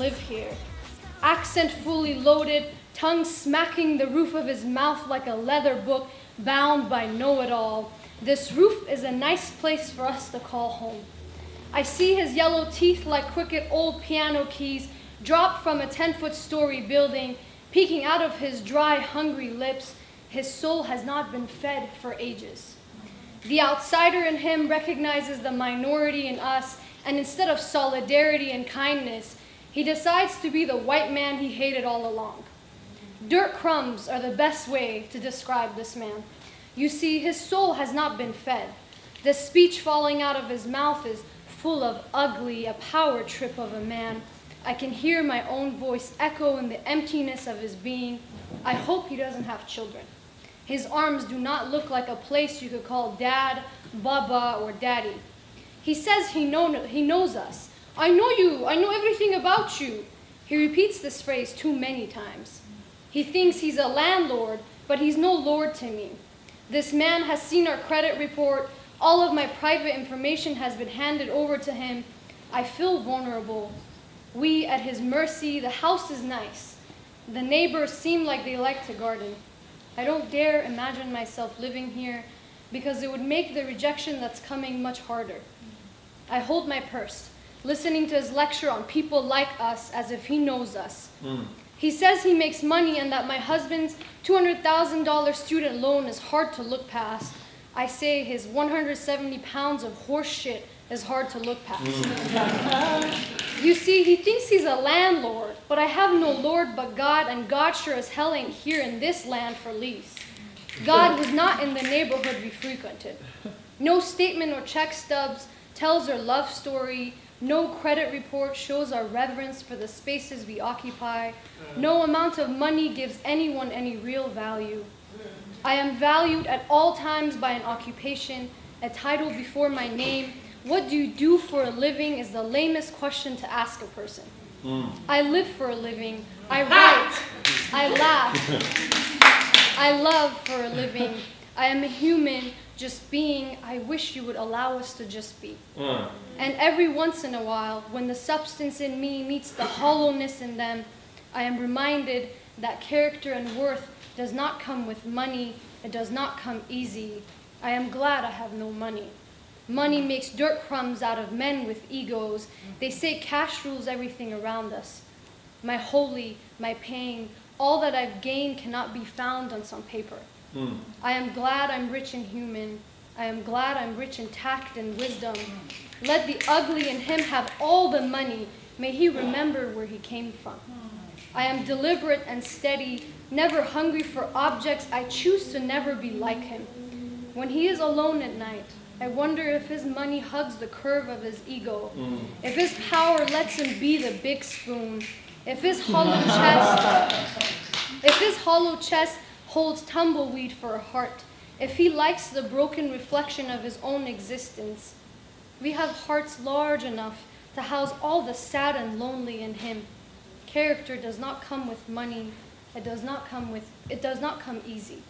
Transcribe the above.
live here. Accent fully loaded, tongue smacking the roof of his mouth like a leather book bound by know-it-all. This roof is a nice place for us to call home. I see his yellow teeth like crooked old piano keys drop from a 10-foot-story building, peeking out of his dry, hungry lips. His soul has not been fed for ages. The outsider in him recognizes the minority in us, and instead of solidarity and kindness, he decides to be the white man he hated all along. Dirt crumbs are the best way to describe this man. You see, his soul has not been fed. The speech falling out of his mouth is full of ugly, a power trip of a man. I can hear my own voice echo in the emptiness of his being. I hope he doesn't have children. His arms do not look like a place you could call dad, baba, or daddy. He says he knows us. I know you. I know everything about you. He repeats this phrase too many times. He thinks he's a landlord, but he's no lord to me. This man has seen our credit report. All of my private information has been handed over to him. I feel vulnerable. We at his mercy. The house is nice. The neighbors seem like they like to garden. I don't dare imagine myself living here because it would make the rejection that's coming much harder. I hold my purse, listening to his lecture on people like us as if he knows us. He says he makes money and that my husband's $200,000 student loan is hard to look past. I say his 170 pounds of horse shit is hard to look past. You see, he thinks he's a landlord, but I have no lord but God, and God sure as hell ain't here in this land for lease. God was not in the neighborhood we frequented. No statement or check stubs tells our love story. No credit report shows our reverence for the spaces we occupy. No amount of money gives anyone any real value. I am valued at all times by an occupation, a title before my name. What do you do for a living is the lamest question to ask a person. I live for a living. I write. I laugh. I love for a living. I am a human, just being. I wish you would allow us to just be. And every once in a while, when the substance in me meets the hollowness in them, I am reminded that character and worth does not come with money. It does not come easy. I am glad I have no money. Money makes dirt crumbs out of men with egos. They say cash rules everything around us. My holy, my pain, all that I've gained cannot be found on some paper. I am glad I'm rich and human. I am glad I'm rich in tact and wisdom. Let the ugly in him have all the money. May he remember where he came from. I am deliberate and steady, never hungry for objects. I choose to never be like him. When he is alone at night, I wonder if his money hugs the curve of his ego, if his power lets him be the big spoon, if his hollow chest holds tumbleweed for a heart, if he likes the broken reflection of his own existence. We have hearts large enough to house all the sad and lonely in him. Character does not come with money. It does not come easy.